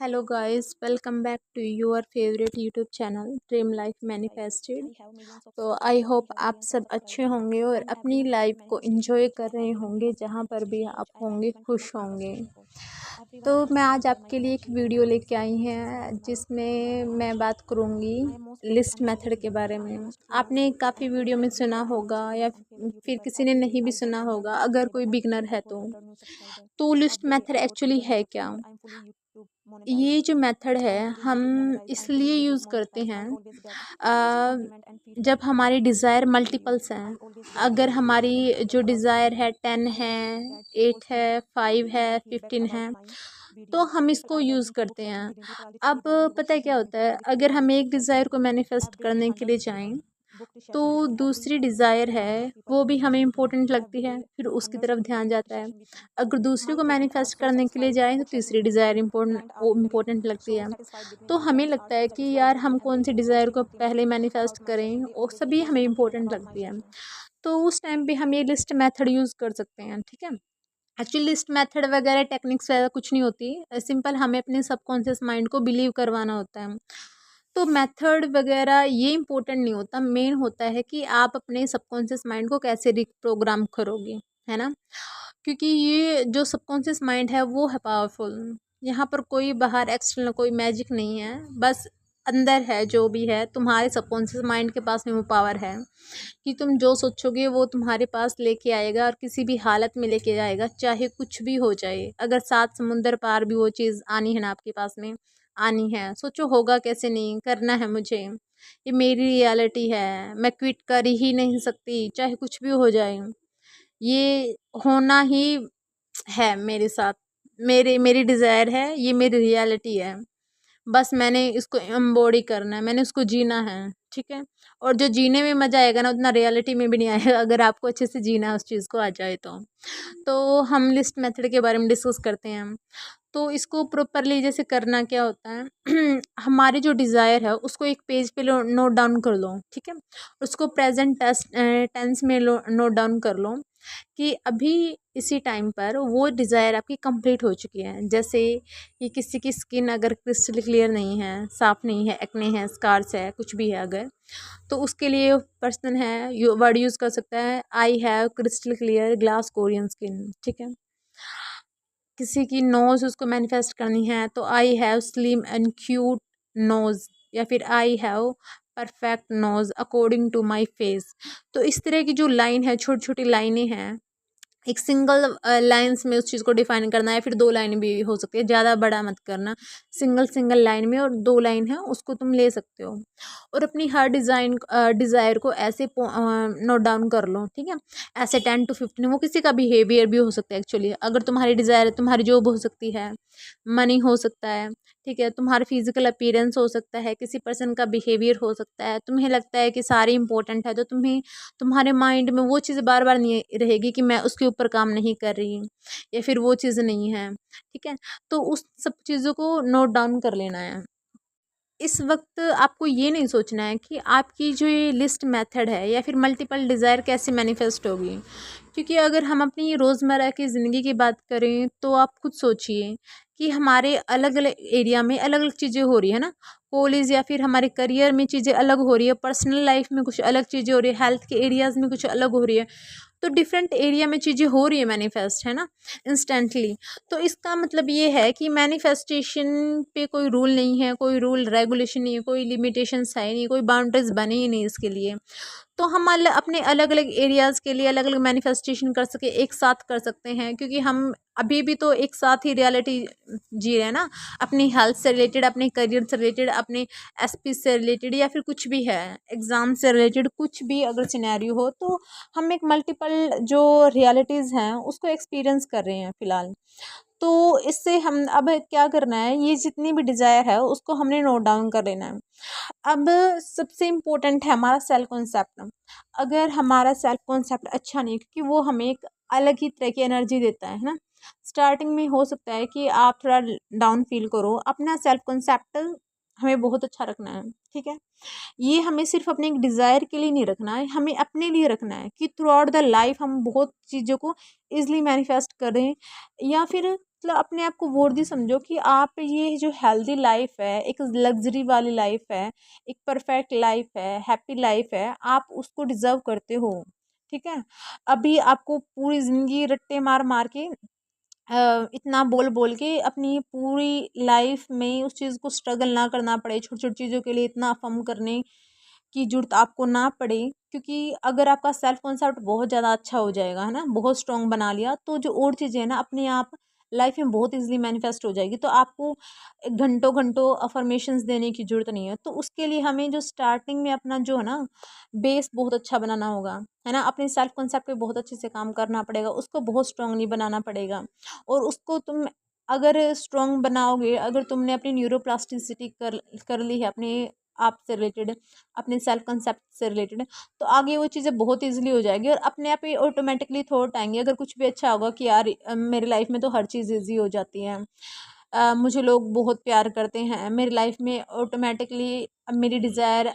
Hello guys, welcome back to your favorite YouTube channel Dream Life Manifested। तो I hope आप सब अच्छे होंगे और अपनी लाइफ को एंजॉय कर रहे होंगे, जहाँ पर भी आप होंगे खुश होंगे। तो मैं आज आपके लिए एक वीडियो लेके आई है जिसमें मैं बात करूँगी लिस्ट मेथड के बारे में। आपने काफ़ी वीडियो में सुना होगा या फिर किसी ने नहीं भी सुना होगा, अगर कोई बिगनर है तो लिस्ट मेथड एक्चुअली है क्या। ये जो मेथड है हम इसलिए यूज़ करते हैं जब हमारी डिज़ायर मल्टीपल्स हैं। अगर हमारी जो डिज़ायर है 10 है, 8 है, 5 है, 15 है, तो हम इसको यूज़ करते हैं। अब पता है क्या होता है, अगर हम एक डिज़ायर को मैनिफेस्ट करने के लिए जाएं तो दूसरी डिज़ायर है वो भी हमें इम्पोर्टेंट लगती है, फिर उसकी तरफ ध्यान जाता है। अगर दूसरे को मैनिफेस्ट करने के लिए जाएं तो तीसरी डिज़ायर इम्पोर्टेंट लगती है। तो हमें लगता है कि यार हम कौन सी डिज़ायर को पहले मैनिफेस्ट करें, और सभी हमें इम्पोर्टेंट लगती है। तो उस टाइम पे हम ये लिस्ट मेथड यूज़ कर सकते हैं, ठीक है। एक्चुअली लिस्ट मेथड वगैरह टेक्निक्स वगैरह कुछ नहीं होती, सिंपल हमें अपने सबकॉन्शियस माइंड को बिलीव करवाना होता है। तो मेथड वगैरह ये इम्पोर्टेंट नहीं होता, मेन होता है कि आप अपने सबकॉन्शियस माइंड को कैसे रिप्रोग्राम करोगे, है ना। क्योंकि ये जो सबकॉन्शियस माइंड है वो है पावरफुल। यहाँ पर कोई बाहर एक्सटर्नल कोई मैजिक नहीं है, बस अंदर है जो भी है तुम्हारे सबकॉन्शियस माइंड के पास में वो पावर है कि तुम जो सोचोगे वो तुम्हारे पास लेके आएगा और किसी भी हालत में लेके जाएगा, चाहे कुछ भी हो जाए। अगर 7 समुंदर पार भी वो चीज़ आनी है ना आपके पास में, आनी है, सोचो होगा कैसे, नहीं करना है मुझे, ये मेरी रियलिटी है, मैं क्विट कर ही नहीं सकती चाहे कुछ भी हो जाए, ये होना ही है मेरे साथ, मेरी डिज़ायर है, ये मेरी रियलिटी है, बस मैंने इसको एम्बॉडी करना है, मैंने उसको जीना है, ठीक है। और जो जीने में मज़ा आएगा ना उतना रियलिटी में भी नहीं आएगा, अगर आपको अच्छे से जीना है उस चीज़ को आ जाए तो हम लिस्ट मेथड के बारे में डिस्कस करते हैं। तो इसको प्रॉपरली जैसे करना क्या होता है हमारी जो डिज़ायर है उसको एक पेज पे नोट डाउन कर लो, ठीक है। उसको प्रेजेंट टेंस में नोट डाउन कर लो कि अभी इसी टाइम पर वो डिज़ायर आपकी कंप्लीट हो चुकी है। जैसे कि किसी की स्किन अगर क्रिस्टल क्लियर नहीं है, साफ़ नहीं है, एक्ने है, स्कार्स है, कुछ भी है अगर, तो उसके लिए पर्सन है वर्ड यूज़ कर सकता है I have crystal clear glass Korean skin, ठीक है। किसी की नोज़ उसको मैनिफेस्ट करनी है तो I have slim and cute nose, या फिर I have perfect nose according to my face. तो इस तरह की जो लाइन है, छोटी छोटी लाइनें हैं, एक सिंगल लाइन्स में उस चीज़ को डिफाइन करना है, फिर 2 लाइन भी हो सकती है, ज़्यादा बड़ा मत करना, सिंगल सिंगल लाइन में, और 2 लाइन है उसको तुम ले सकते हो। और अपनी हर डिज़ायर को ऐसे नोट डाउन कर लो, ठीक है। ऐसे 10 to 15, वो किसी का बिहेवियर भी हो सकता है एक्चुअली। अगर तुम्हारी डिज़ायर है, तुम्हारी जॉब हो सकती है, मनी हो सकता है, ठीक है, तुम्हारा फिजिकल अपीयरेंस हो सकता है, किसी पर्सन का बिहेवियर हो सकता है, तुम्हें लगता है कि सारे इंपॉर्टेंट है, तो तुम्हें तुम्हारे माइंड में वो चीज़ बार बार नहीं रहेगी कि मैं उसके ऊपर काम नहीं कर रही, या फिर वो चीज़ नहीं है, ठीक है। तो उस सब चीज़ों को नोट डाउन कर लेना है। इस वक्त आपको ये नहीं सोचना है कि आपकी जो ये लिस्ट मेथड है या फिर मल्टीपल डिज़ायर कैसे मैनिफेस्ट होगी। क्योंकि अगर हम अपनी रोज़मर्रा की ज़िंदगी की बात करें तो आप खुद सोचिए कि हमारे अलग अलग एरिया में अलग अलग चीज़ें हो रही है ना। कॉलेज या फिर हमारे करियर में चीज़ें अलग हो रही है, पर्सनल लाइफ में कुछ अलग चीज़ें हो रही है, हेल्थ के एरियाज़ में कुछ अलग हो रही है। तो डिफरेंट एरिया में चीज़ें हो रही है मैनिफेस्ट, है ना, इंस्टेंटली। तो इसका मतलब ये है कि मैनिफेस्टेशन पे कोई रूल नहीं है, कोई रूल रेगुलेशन नहीं है, कोई लिमिटेशंस है नहीं, कोई बाउंड्रीज बनी ही नहीं इसके लिए। तो हम अपने अलग अलग एरियाज़ के लिए अलग अलग मैनिफेस्टेशन कर सके, एक साथ कर सकते हैं, क्योंकि हम अभी भी तो एक साथ ही रियलिटी जी रहे हैं ना। अपनी हेल्थ से रिलेटेड, अपने करियर से रिलेटेड, अपने एसपी से रिलेटेड, या फिर कुछ भी है, एग्ज़ाम से रिलेटेड कुछ भी अगर सिनेरियो हो, तो हम एक मल्टीपल जो रियलिटीज़ हैं उसको एक्सपीरियंस कर रहे हैं फ़िलहाल। तो इससे हम अब क्या करना है, ये जितनी भी डिज़ायर है उसको हमने नोट डाउन कर लेना है। अब सबसे इम्पोर्टेंट है हमारा सेल्फ कॉन्सेप्ट। अगर हमारा सेल्फ कॉन्सेप्ट अच्छा नहीं, क्योंकि वो हमें एक अलग ही तरह की एनर्जी देता है ना। स्टार्टिंग में हो सकता है कि आप थोड़ा डाउन फील करो, अपना सेल्फ कॉन्सेप्ट हमें बहुत अच्छा रखना है। ठीक है। ये हमें सिर्फ अपने एक डिज़ायर के लिए नहीं रखना है, हमें अपने लिए रखना है कि थ्रू आउट द लाइफ हम बहुत चीज़ों को ईज़िली मैनिफेस्ट करें, या फिर मतलब अपने आप को वर्दी समझो कि आप ये जो हेल्दी लाइफ है, एक लग्जरी वाली लाइफ है, एक परफेक्ट लाइफ है, हैप्पी लाइफ है, आप उसको डिज़र्व करते हो। ठीक है। अभी आपको पूरी ज़िंदगी रट्टे मार मार के इतना बोल बोल के अपनी पूरी लाइफ में उस चीज़ को स्ट्रगल ना करना पड़े, छोटी छोटी चीज़ों के लिए इतना अफर्म करने की ज़रूरत आपको ना पड़े। क्योंकि अगर आपका सेल्फ कॉन्सेप्ट बहुत ज़्यादा अच्छा हो जाएगा, है ना, बहुत स्ट्रॉन्ग बना लिया, तो जो और चीज़ें हैं ना अपने आप लाइफ में बहुत इजीली मैनिफेस्ट हो जाएगी। तो आपको घंटों घंटों अफर्मेशंस देने की ज़रूरत नहीं है। तो उसके लिए हमें जो स्टार्टिंग में अपना जो है ना बेस बहुत अच्छा बनाना होगा, है ना, अपने सेल्फ कॉन्सेप्ट पे बहुत अच्छे से काम करना पड़ेगा, उसको बहुत स्ट्रांगली बनाना पड़ेगा। और उसको तुम अगर स्ट्रॉन्ग बनाओगे, अगर तुमने अपनी न्यूरोप्लास्टिसिटी कर ली है अपने आप से रिलेटेड, अपने सेल्फ कंसेप्ट से रिलेटेड, तो आगे वो चीज़ें बहुत इजीली हो जाएगी और अपने आप ही ऑटोमेटिकली थॉट आएंगे। अगर कुछ भी अच्छा होगा कि यार मेरी लाइफ में तो हर चीज़ इजी हो जाती है, मुझे लोग बहुत प्यार करते हैं, मेरी लाइफ में ऑटोमेटिकली मेरी डिज़ायर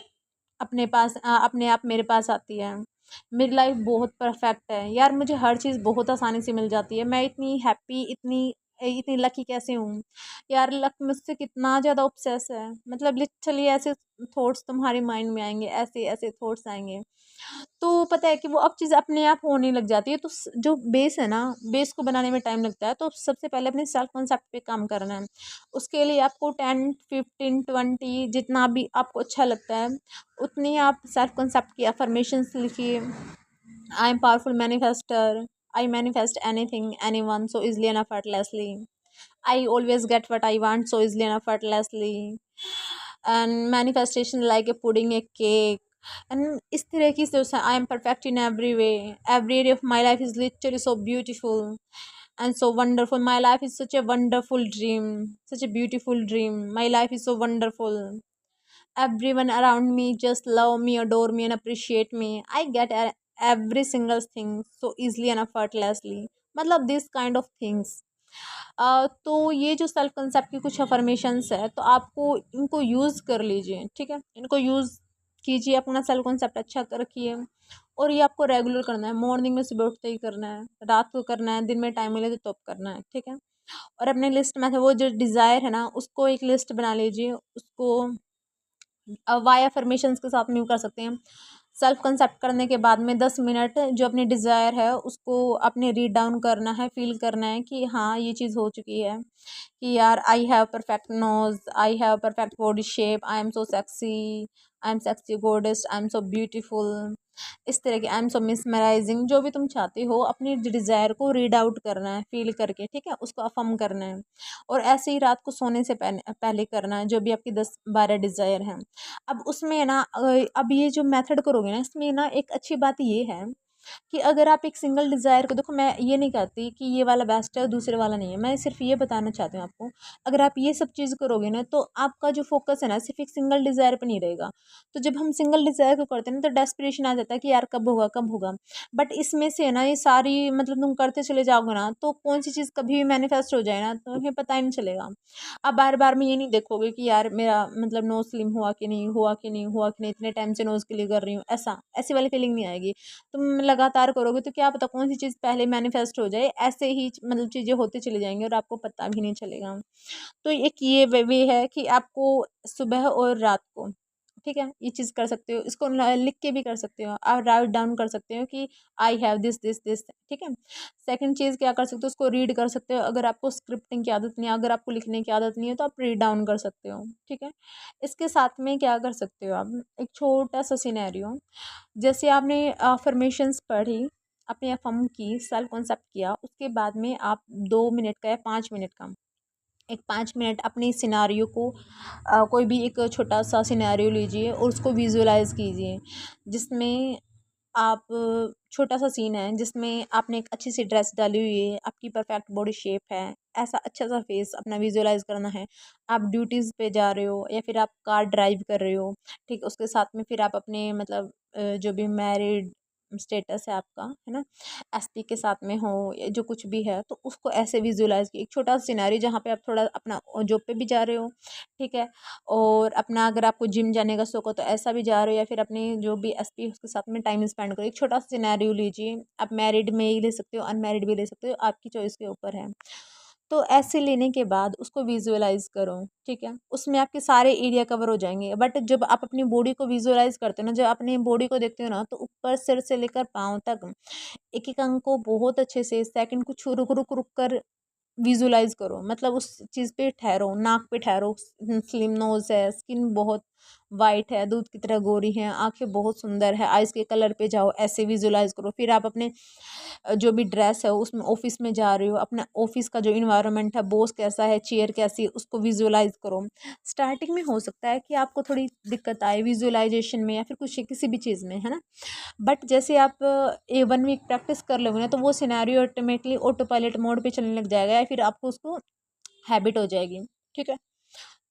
अपने आप मेरे पास आती है, मेरी लाइफ बहुत परफेक्ट है, यार मुझे हर चीज़ बहुत आसानी से मिल जाती है, मैं इतनी हैप्पी, इतनी इतनी लकी कैसे हूँ, यार लक मुझसे कितना ज़्यादा ऑब्सेस है। मतलब लिटरली ऐसे थॉट्स तुम्हारे माइंड में आएंगे, ऐसे ऐसे थॉट्स आएंगे। तो पता है कि वो अब चीज़ अपने आप होने लग जाती है। तो जो बेस है ना, बेस को बनाने में टाइम लगता है, तो सबसे पहले अपने सेल्फ कॉन्सेप्ट पे काम करना है। उसके लिए आपको 10 15 20 जितना भी आपको अच्छा लगता है उतनी आप सेल्फ कॉन्सेप्ट की अफर्मेशंस लिखिए। I am powerful manifester, I manifest anything any one so easily and effortlessly, I always get what I want so easily and effortlessly, and manifestation like a pudding, a cake, and इस तरह की सोच। I am perfect in every area of my life is literally so beautiful and so wonderful. My life is such a wonderful dream, such a beautiful dream. My life is so wonderful. Everyone around me just love me, adore me, and appreciate me. I get every single thing so easily and effortlessly. मतलब this kind of things। तो ये जो self concept की कुछ affirmations है, तो आपको इनको यूज़ कर लीजिए। ठीक है, इनको यूज़ कीजिए, अपना सेल्फ कंसेप्ट अच्छा कर रखिए। और ये आपको रेगुलर करना है, मॉर्निंग में सुबह उठते ही करना है, रात को करना है, दिन में टाइम मिले तो तब करना है। ठीक है। और अपने लिस्ट में वो जो डिज़ायर है ना उसको एक लिस्ट बना लीजिए, उसको वाई अफर्मेशंस के साथ में कर सकते हैं। सेल्फ कंसेप्ट करने के बाद में 10 मिनट जो अपनी डिज़ायर है उसको अपने रीड डाउन करना है, फील करना है कि हाँ ये चीज़ हो चुकी है, कि यार I have perfect nose, I have perfect body shape, I am so sexy, I am sexy goddess, I am so beautiful. इस तरह के आई एम सो मिसमराइजिंग, जो भी तुम चाहते हो अपनी डिज़ायर को रीड आउट करना है फील करके। ठीक है, उसको अफर्म करना है। और ऐसे ही रात को सोने से पहले पहले करना है जो भी आपकी 10 12 डिज़ायर हैं। अब उसमें ना अब ये जो मेथड करोगे ना इसमें ना एक अच्छी बात ये है कि अगर आप एक सिंगल डिज़ायर को देखो, मैं ये नहीं कहती कि ये वाला बेस्ट है और दूसरे वाला नहीं है, मैं सिर्फ ये बताना चाहती हूँ आपको। अगर आप ये सब चीज़ करोगे ना तो आपका जो फोकस है ना सिर्फ एक सिंगल डिज़ायर पे नहीं रहेगा। तो जब हम सिंगल डिज़ायर को करते हैं ना तो डेस्परेशन आ जाता है कि यार कब होगा कब होगा। बट इसमें से ना ये सारी मतलब तुम करते चले जाओगे ना तो कौन सी चीज़ कभी भी मैनिफेस्ट हो जाए ना तो तुम्हें पता ही नहीं चलेगा। अब बार बार में ये नहीं देखोगे कि यार मेरा मतलब नोज स्लिम हुआ कि नहीं हुआ कि नहीं हुआ कि नहीं, इतने टाइम से नोज के लिए कर रही हूँ, ऐसी वाली फीलिंग नहीं आएगी। तुम लगातार करोगे तो क्या पता कौन सी चीज़ पहले मैनिफेस्ट हो जाए, ऐसे ही मतलब चीज़ें होती चली जाएंगी और आपको पता भी नहीं चलेगा। तो एक ये वे है कि आपको सुबह और रात को, ठीक है, ये चीज़ कर सकते हो, इसको लिख के भी कर सकते हो, आप राइट डाउन कर सकते हो कि I have this this this. ठीक है। सेकंड चीज़ क्या कर सकते हो, उसको रीड कर सकते हो। अगर आपको स्क्रिप्टिंग की आदत नहीं है, अगर आपको लिखने की आदत नहीं है तो आप रीड डाउन कर सकते हो। ठीक है। इसके साथ में क्या कर सकते हो आप, एक छोटा सा सिनेरियो, जैसे आपने अफर्मेशंस पढ़ी, अपने अफर्म की, सेल्फ कॉन्सेप्ट किया, उसके बाद में आप 2 मिनट का या 5 मिनट का एक 5 मिनट अपने सिनारियो को कोई भी एक छोटा सा सिनेरियो लीजिए और उसको विजुअलाइज कीजिए, जिसमें आप छोटा सा सीन है जिसमें आपने एक अच्छी सी ड्रेस डाली हुई है, आपकी परफेक्ट बॉडी शेप है, ऐसा अच्छा सा फेस अपना विजुअलाइज करना है। आप ड्यूटीज़ पे जा रहे हो या फिर आप कार ड्राइव कर रहे हो, ठीक, उसके साथ में फिर आप अपने मतलब जो भी मैरिड स्टेटस है आपका, है ना, एसपी के साथ में हो या जो कुछ भी है, तो उसको ऐसे विजुलाइज की एक छोटा सा सिनेरियो जहाँ पे आप थोड़ा अपना जॉब पे भी जा रहे हो, ठीक है, और अपना अगर आपको जिम जाने का शौक हो तो ऐसा भी जा रहे हो, या फिर अपने जो भी एसपी उसके साथ में टाइम स्पेंड करो। एक छोटा सा सिनेरियो लीजिए, आप मैरिड में ही ले सकते हो, अनमैरिड भी ले सकते हो, आपकी चॉइस के ऊपर है। तो ऐसे लेने के बाद उसको विजुअलाइज करो, ठीक है, उसमें आपके सारे एरिया कवर हो जाएंगे। बट जब आप अपनी बॉडी को विजुअलाइज करते हो ना, जब अपनी बॉडी को देखते हो ना, तो ऊपर सिर से लेकर पाँव तक एक एक अंग को बहुत अच्छे से सेकंड कुछ रुक रुक रुक कर विजुलाइज करो, मतलब उस चीज़ पे ठहरो, नाक पे ठहरो, स्लिम नोज है, स्किन बहुत वाइट है, दूध की तरह गोरी है, आंखें बहुत सुंदर है, आइज के कलर पे जाओ, ऐसे विजुलाइज करो। फिर आप अपने जो भी ड्रेस है उसमें ऑफिस में जा रहे हो, अपना ऑफिस का जो इन्वायरमेंट है, बॉस कैसा है, चेयर कैसी है, उसको विजुलाइज करो। स्टार्टिंग में हो सकता है कि आपको थोड़ी दिक्कत आए विजुअलाइजेशन में या फिर कुछ किसी भी चीज़ में, है ना, बट जैसे आप 1 वीक प्रैक्टिस कर लोगे ना, तो वो scenario automatically auto pilot mode पे चलने लग जाएगा, या फिर आपको उसको हैबिट हो जाएगी, ठीक है।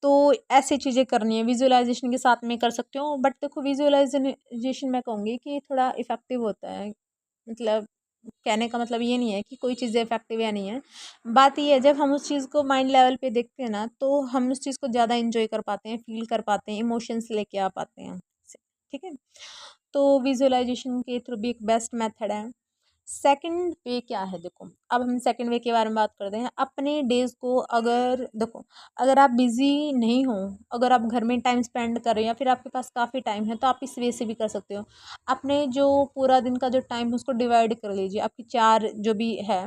तो ऐसी चीज़ें करनी है, विजुअलाइजेशन के साथ में कर सकते हो। बट देखो विजुअलाइजेशन मैं कहूँगी कि थोड़ा इफेक्टिव होता है, मतलब कहने का मतलब ये नहीं है कि कोई चीज़ें इफेक्टिव या नहीं है। बात ये है, जब हम उस चीज़ को माइंड लेवल पे देखते हैं ना, तो हम उस चीज़ को ज़्यादा इंजॉय कर पाते हैं, फील कर पाते हैं, इमोशंस लेके आ पाते हैं, ठीक है। तो विजुअलाइजेशन के थ्रू भी एक बेस्ट मेथड है। सेकंड वे क्या है, देखो अब हम सेकंड वे के बारे में बात करते हैं। अपने डेज को अगर देखो, अगर आप बिजी नहीं हो, अगर आप घर में टाइम स्पेंड कर रहे हो या फिर आपके पास काफ़ी टाइम है, तो आप इस वे से भी कर सकते हो। अपने जो पूरा दिन का जो टाइम है उसको डिवाइड कर लीजिए। आपकी चार जो भी है,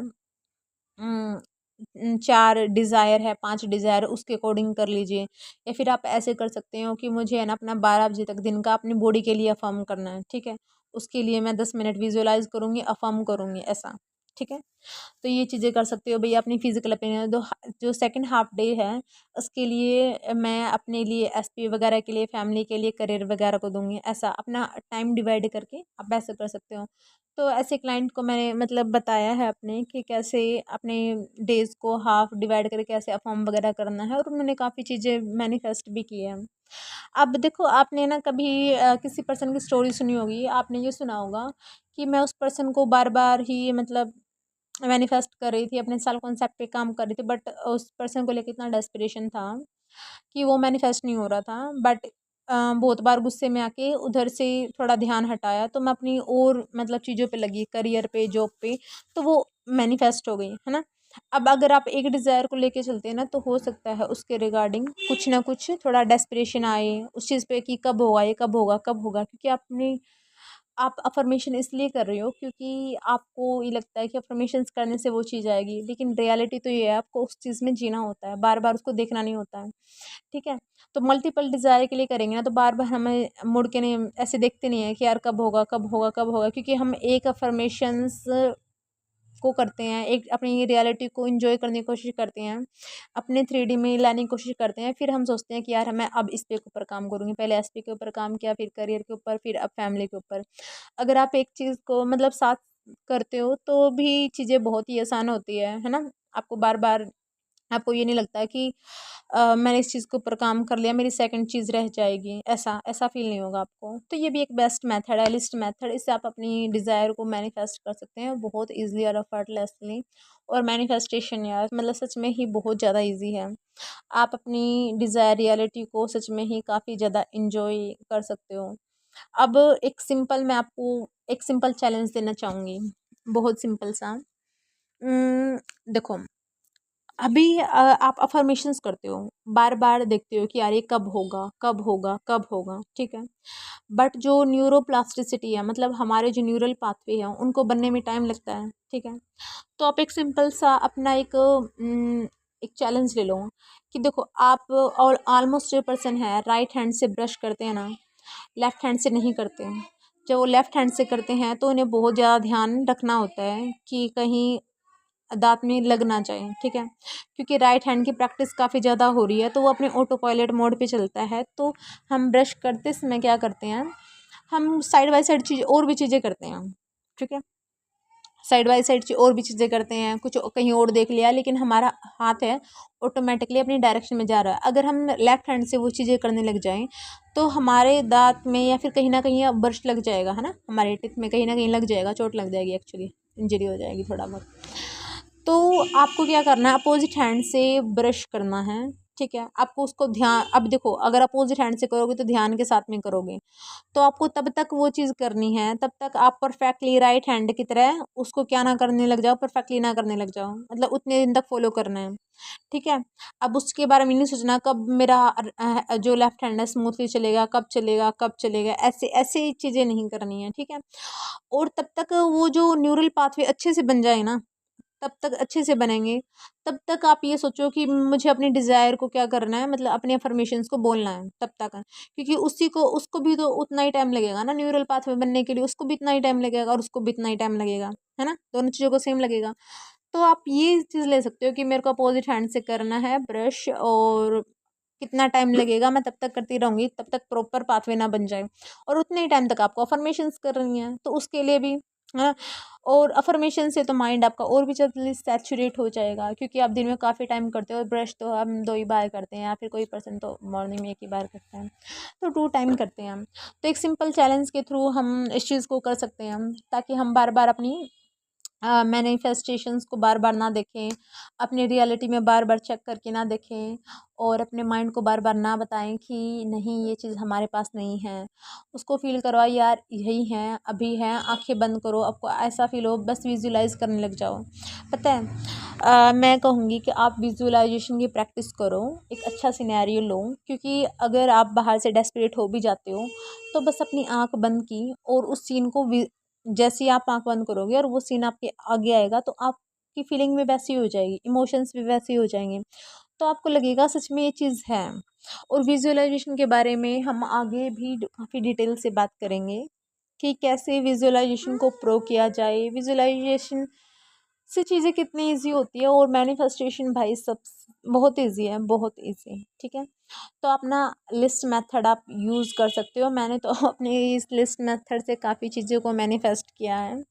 4 डिज़ायर है, 5 डिज़ायर, उसके अकॉर्डिंग कर लीजिए। या फिर आप ऐसे कर सकते हो कि मुझे है ना अपना 12 बजे तक दिन का अपनी बॉडी के लिए अफर्म करना है, ठीक है, उसके लिए मैं 10 मिनट विजुअलाइज करूँगी, अफर्म करूँगी, ऐसा, ठीक है। तो ये चीज़ें कर सकते हो भैया। अपनी फिजिकल अपीयरेंस जो सेकंड हाफ डे है, उसके लिए मैं अपने लिए एसपी वगैरह के लिए, फैमिली के लिए, करियर वगैरह को दूंगी, ऐसा अपना टाइम डिवाइड करके आप ऐसे कर सकते हो। तो ऐसे क्लाइंट को मैंने मतलब बताया है अपने कि कैसे अपने डेज को हाफ डिवाइड करके कैसे अफॉर्म वगैरह करना है, और उन्होंने काफ़ी चीज़ें मैनिफेस्ट भी की है। अब देखो, आपने ना कभी किसी पर्सन की स्टोरी सुनी होगी, आपने ये सुना होगा कि मैं उस पर्सन को बार बार ही मतलब मैनिफेस्ट कर रही थी, अपने सेल्फ कॉन्सेप्ट पे काम कर रही थी, बट उस पर्सन को लेकर इतना डेस्परेशन था कि वो मैनिफेस्ट नहीं हो रहा था। बट बहुत बार गुस्से में आके उधर से थोड़ा ध्यान हटाया, तो मैं अपनी और मतलब चीज़ों पे लगी, करियर पे, जॉब पे, तो वो मैनिफेस्ट हो गई, है ना। अब अगर आप एक डिज़ायर को लेके चलते हैं ना, तो हो सकता है उसके रिगार्डिंग कुछ ना कुछ थोड़ा डेस्परेशन आए उस चीज़ पे कि कब होगा ये, कब होगा, कब होगा, क्योंकि आपने आप अफर्मेशन इसलिए कर रहे हो क्योंकि आपको ये लगता है कि अफर्मेशंस करने से वो चीज़ आएगी, लेकिन रियलिटी तो ये है, आपको उस चीज़ में जीना होता है, बार बार उसको देखना नहीं होता है, ठीक है। तो मल्टीपल डिज़ायर के लिए करेंगे ना, तो बार बार हमें मुड़ के नहीं, ऐसे देखते नहीं है कि यार कब होगा, कब होगा, कब होगा, क्योंकि हम एक अफर्मेशंस को करते हैं, एक अपनी रियलिटी को एंजॉय करने की कोशिश करते हैं, अपने 3D में लाने की कोशिश करते हैं, फिर हम सोचते हैं कि यार मैं अब इस पे के ऊपर काम करूँगी, पहले एस पे के ऊपर काम किया, फिर करियर के ऊपर, फिर अब फैमिली के ऊपर। अगर आप एक चीज़ को मतलब साथ करते हो तो भी चीज़ें बहुत ही आसान होती है ना। आपको बार बार आपको ये नहीं लगता है कि मैंने इस चीज़ के ऊपर काम कर लिया, मेरी सेकंड चीज़ रह जाएगी, ऐसा ऐसा फील नहीं होगा आपको। तो ये भी एक बेस्ट मेथड है, लिस्ट मेथड। इससे आप अपनी डिज़ायर को मैनिफेस्ट कर सकते हैं बहुत ईजिली और एफर्टलेसली। और मैनिफेस्टेशन यार मतलब सच में ही बहुत ज़्यादा ईजी है। आप अपनी डिज़ायर रियलिटी को सच में ही काफ़ी ज़्यादा इंजॉय कर सकते हो। अब एक सिंपल मैं आपको एक सिंपल चैलेंज देना चाहूँगी, बहुत सिंपल सा। देखो, अभी आप अफर्मेशंस करते हो, बार बार देखते हो कि यार ये कब होगा, कब होगा, कब होगा, ठीक है। बट जो न्यूरोप्लास्टिसिटी है, मतलब हमारे जो न्यूरल पाथवे हैं उनको बनने में टाइम लगता है, ठीक है। तो आप एक सिंपल सा अपना एक चैलेंज ले लो कि देखो, आप और ऑलमोस्ट जो पर्सन है राइट हैंड से ब्रश करते हैं ना, लेफ्ट हैंड से नहीं करते हैं। जब वो लेफ्ट हैंड से करते हैं तो उन्हें बहुत ज़्यादा ध्यान रखना होता है कि कहीं दाँत में लग ना जाए, ठीक है। क्योंकि राइट हैंड की प्रैक्टिस काफ़ी ज़्यादा हो रही है, तो वो अपने ऑटो पायलट मोड पे चलता है। तो हम ब्रश करते समय क्या करते हैं, हम साइड बाय साइड चीज़ और भी चीज़ें करते हैं, ठीक है। साइड बाय साइड और भी चीज़ें करते हैं, कुछ कहीं और देख लिया, लेकिन हमारा हाथ है ऑटोमेटिकली अपनी डायरेक्शन में जा रहा है। अगर हम लेफ्ट हैंड से वो चीज़ें करने लग जाएं तो हमारे दांत में या फिर कहीं ना कहीं ब्रश लग जाएगा, है ना, हमारे टिथ में कहीं ना कहीं लग जाएगा, चोट लग जाएगी, एक्चुअली इंजरी हो जाएगी थोड़ा बहुत। तो आपको क्या करना है, अपोजिट हैंड से ब्रश करना है, ठीक है। आपको उसको ध्यान, अब देखो अगर अपोजिट हैंड से करोगे तो ध्यान के साथ में करोगे, तो आपको तब तक वो चीज़ करनी है, तब तक आप परफेक्टली राइट हैंड की तरह उसको क्या ना करने लग जाओ, परफेक्टली ना करने लग जाओ, मतलब उतने दिन तक फॉलो करना है, ठीक है। अब उसके बारे में नहीं सोचना कब मेरा जो लेफ्ट हैंड है स्मूथली चलेगा, कब चलेगा, कब चलेगा, ऐसे ऐसे चीज़ें नहीं करनी है, ठीक है। और तब तक वो जो न्यूरल पाथवे अच्छे से बन जाए ना, तब तक अच्छे से बनेंगे, तब तक आप ये सोचो कि मुझे अपने डिज़ायर को क्या करना है, मतलब अपने अफर्मेशंस को बोलना है, तब तक है। क्योंकि उसी को, उसको भी तो उतना ही टाइम लगेगा ना न्यूरल पाथवे बनने के लिए, उसको भी इतना ही टाइम लगेगा और उसको भी इतना ही टाइम लगेगा, है ना, दोनों चीज़ों को सेम लगेगा। तो आप ये चीज़ ले सकते हो कि मेरे को अपोजिट हैंड से करना है ब्रश, और कितना टाइम लगेगा, मैं तब तक करती रहूँगी, तब तक प्रॉपर पाथवे ना बन जाए, और उतने ही टाइम तक आपको अफर्मेशंस करनी है, तो उसके लिए भी, है। और अफर्मेशन से तो माइंड आपका और भी जल्दी सैचुरेट हो जाएगा, क्योंकि आप दिन में काफ़ी टाइम करते हो, ब्रश तो हम 2 ही बार करते हैं, या फिर कोई पर्सन तो मॉर्निंग में 1 ही बार करते हैं, तो 2 टाइम करते हैं हम। तो एक सिंपल चैलेंज के थ्रू हम इस चीज़ को कर सकते हैं हम, ताकि हम बार बार अपनी मैनिफेस्टेशंस को बार बार ना देखें, अपनी रियलिटी में बार बार चेक करके ना देखें, और अपने माइंड को बार बार ना बताएं कि नहीं ये चीज़ हमारे पास नहीं है। उसको फील करवाओ यार यही है, अभी है, आंखें बंद करो, आपको ऐसा फील हो, बस विजुलाइज करने लग जाओ। पता है, मैं कहूँगी कि आप विजुअलाइजेशन की प्रैक्टिस करो, एक अच्छा सिनेरियो लो, क्योंकि अगर आप बाहर से डेस्परेट हो भी जाते हो तो बस अपनी आंख बंद की और उस सीन को, जैसे ही आप आंख बंद करोगे और वो सीन आपके आगे आएगा, तो आपकी फीलिंग भी वैसी हो जाएगी, इमोशंस भी वैसे ही हो जाएंगे, तो आपको लगेगा सच में ये चीज़ है। और विजुअलाइजेशन के बारे में हम आगे भी काफ़ी डिटेल से बात करेंगे कि कैसे विजुअलाइजेशन को प्रो किया जाए, विजुअलाइजेशन से चीज़ें कितनी इजी होती है, और मैनिफेस्टेशन भाई सब बहुत इजी है, बहुत इजी, ठीक है। तो अपना लिस्ट मेथड आप यूज़ कर सकते हो, मैंने तो अपने इस लिस्ट मेथड से काफ़ी चीज़ों को मैनिफेस्ट किया है।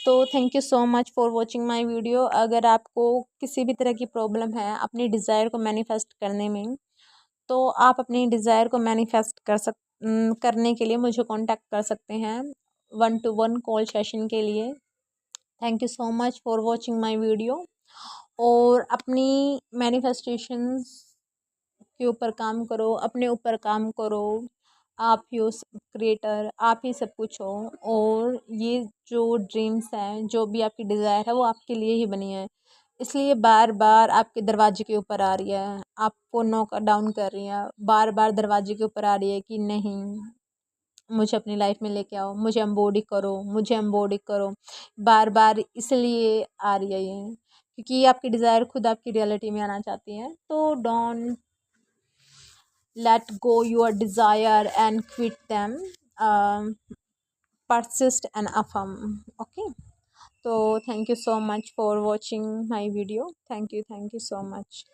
तो thank you so much for watching my video. अगर आपको किसी भी तरह की प्रॉब्लम है अपनी डिज़ायर को मैनिफेस्ट करने में, तो आप अपनी डिज़ायर को मैनिफेस्ट करने के लिए मुझे कांटेक्ट कर सकते हैं 1-to-1 कॉल सेशन के लिए। Thank you so much for watching my video. और अपनी मैनिफेस्टेशंस के ऊपर काम करो, अपने ऊपर काम करो, आप ही हो क्रिएटर, आप ही सब कुछ हो, और ये जो ड्रीम्स हैं, जो भी आपकी डिज़ायर है, वो आपके लिए ही बनी है, इसलिए बार बार आपके दरवाजे के ऊपर आ रही है, आपको नॉक डाउन कर रही है, बार बार दरवाजे के ऊपर आ रही है कि नहीं मुझे अपनी लाइफ में लेके आओ, मुझे एम्बॉडी करो, मुझे एम्बॉडी करो, बार बार इसलिए आ रही है ये, क्योंकि ये आपकी डिज़ायर खुद आपकी रियलिटी में आना चाहती है। तो don't let go your desire and quit them. Persist and affirm. Okay, so thank you so much for watching my video. Thank you so much.